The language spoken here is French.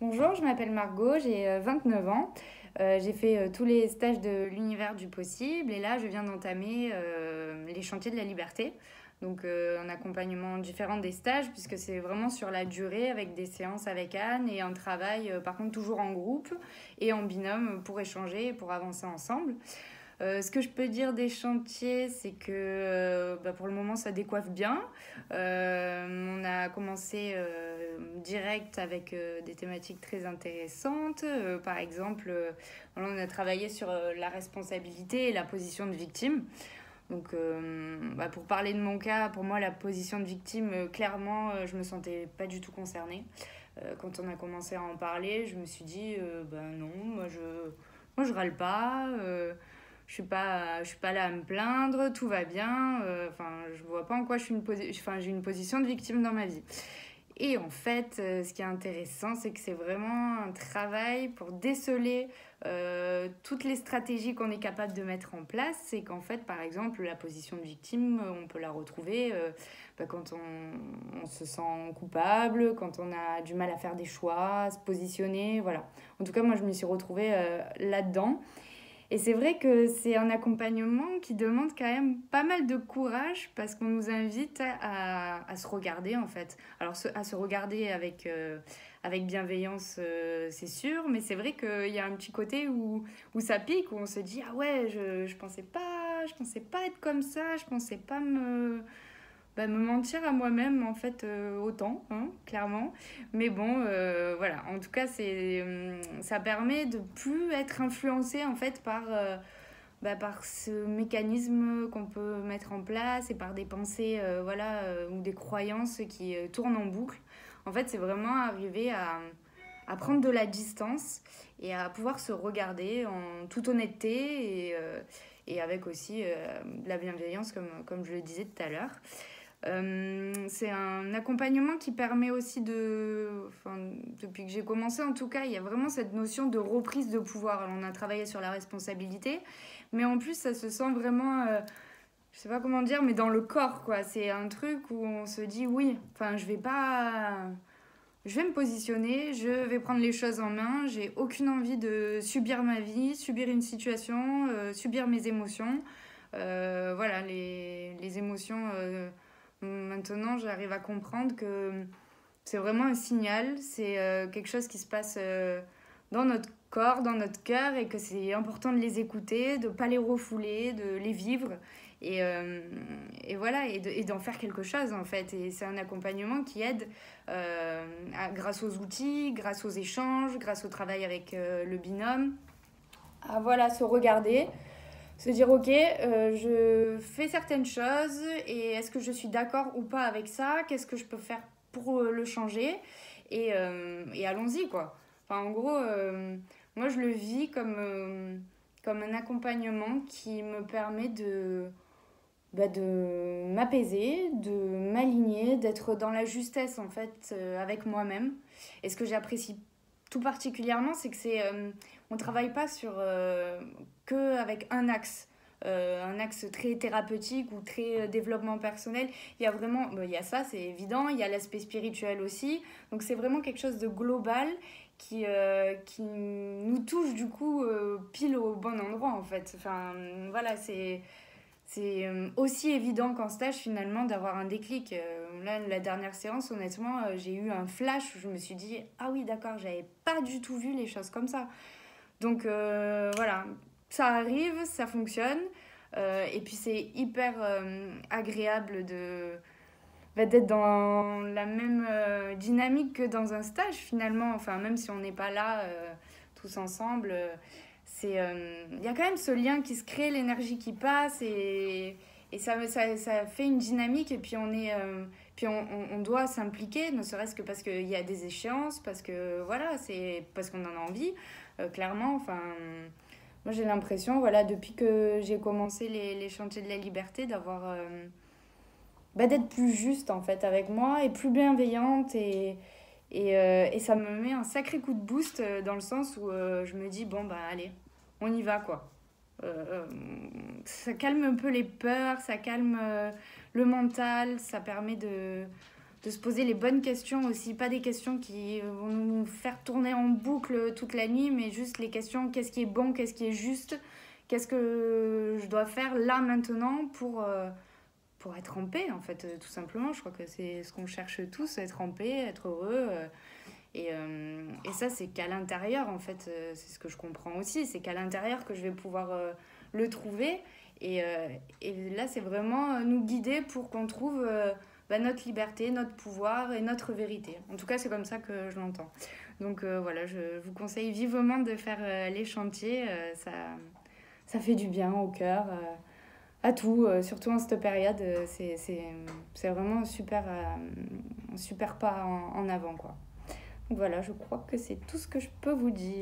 Bonjour, je m'appelle Margot, j'ai 29 ans. J'ai fait tous les stages de l'univers du possible et là je viens d'entamer les chantiers de la liberté. Donc un accompagnement différent des stages puisque c'est vraiment sur la durée avec des séances avec Anne et un travail par contre toujours en groupe et en binôme pour échanger et pour avancer ensemble. Ce que je peux dire des chantiers, c'est que pour le moment, ça décoiffe bien. On a commencé direct avec des thématiques très intéressantes. Par exemple, voilà, on a travaillé sur la responsabilité et la position de victime. Donc, pour parler de mon cas, pour moi, la position de victime, clairement, je me sentais pas du tout concernée. Quand on a commencé à en parler, je me suis dit, non, moi je râle pas. Je suis pas là à me plaindre, tout va bien. Je vois pas en quoi j'ai une position de victime dans ma vie. Et en fait, ce qui est intéressant, c'est que c'est vraiment un travail pour déceler toutes les stratégies qu'on est capable de mettre en place. C'est qu'en fait, par exemple, la position de victime, on peut la retrouver quand on se sent coupable, quand on a du mal à faire des choix, à se positionner, voilà. En tout cas, moi, je me suis retrouvée là-dedans. Et c'est vrai que c'est un accompagnement qui demande quand même pas mal de courage parce qu'on nous invite à se regarder en fait. Alors à se regarder avec bienveillance, c'est sûr, mais c'est vrai qu'il y a un petit côté où ça pique, où on se dit ah ouais, je pensais pas être comme ça, je pensais pas me mentir à moi-même en fait autant, hein, clairement. Mais bon, voilà. En tout cas, ça permet de plus être influencé en fait par ce mécanisme qu'on peut mettre en place et par des pensées ou des croyances qui tournent en boucle. En fait, c'est vraiment arriver à prendre de la distance et à pouvoir se regarder en toute honnêteté et avec aussi de la bienveillance comme je le disais tout à l'heure. C'est un accompagnement qui permet aussi depuis que j'ai commencé en tout cas, il y a vraiment cette notion de reprise de pouvoir. Alors, on a travaillé sur la responsabilité, mais en plus ça se sent vraiment, je sais pas comment dire, mais dans le corps quoi. C'est un truc où on se dit oui, je vais me positionner, je vais prendre les choses en main, j'ai aucune envie de subir ma vie, subir une situation, subir mes émotions. Voilà, les émotions. Maintenant, j'arrive à comprendre que c'est vraiment un signal, c'est quelque chose qui se passe dans notre corps, dans notre cœur, et que c'est important de les écouter, de ne pas les refouler, de les vivre, et voilà, et d'en faire quelque chose en fait. Et c'est un accompagnement qui aide grâce aux outils, grâce aux échanges, grâce au travail avec le binôme, à voilà, se regarder, se dire ok, je fais certaines choses et est-ce que je suis d'accord ou pas avec ça, qu'est-ce que je peux faire pour le changer et allons-y quoi. Enfin en gros, moi je le vis comme un accompagnement qui me permet de m'apaiser, de m'aligner, d'être dans la justesse en fait avec moi-même. Et ce que j'apprécie tout particulièrement, c'est que on travaille pas que avec un axe très thérapeutique ou très développement personnel. Il y a vraiment, il y a ça, c'est évident, il y a l'aspect spirituel aussi. Donc c'est vraiment quelque chose de global qui nous touche du coup pile au bon endroit en fait. Enfin voilà, c'est aussi évident qu'en stage finalement d'avoir un déclic. Là, la dernière séance, honnêtement, j'ai eu un flash où je me suis dit ah oui, d'accord, j'avais pas du tout vu les choses comme ça. Donc voilà, ça arrive, ça fonctionne. Et puis c'est hyper agréable d'être dans la même dynamique que dans un stage finalement. Enfin, même si on n'est pas là tous ensemble. Il y a quand même ce lien qui se crée, l'énergie qui passe et ça fait une dynamique et puis on doit s'impliquer, ne serait-ce que parce qu'il y a des échéances, parce que voilà, c'est parce qu'on en a envie, clairement. Enfin, moi j'ai l'impression, voilà, depuis que j'ai commencé les chantiers de la liberté, d'être plus juste en fait avec moi et plus bienveillante et ça me met un sacré coup de boost dans le sens où je me dis bon bah allez, on y va quoi. Ça calme un peu les peurs, ça calme le mental, ça permet de se poser les bonnes questions aussi, pas des questions qui vont nous faire tourner en boucle toute la nuit, mais juste les questions, qu'est-ce qui est bon, qu'est-ce qui est juste, qu'est-ce que je dois faire là maintenant pour être en paix, en fait, tout simplement. Je crois que c'est ce qu'on cherche tous, être en paix, être heureux. Et ça, c'est qu'à l'intérieur, en fait, c'est ce que je comprends aussi, c'est qu'à l'intérieur que je vais pouvoir le trouver. Et là, c'est vraiment nous guider pour qu'on trouve notre liberté, notre pouvoir et notre vérité. En tout cas, c'est comme ça que je l'entends. Donc voilà, je vous conseille vivement de faire les chantiers. Ça fait du bien au cœur, à tout, surtout en cette période. C'est vraiment un super pas en avant, quoi. Donc voilà, je crois que c'est tout ce que je peux vous dire.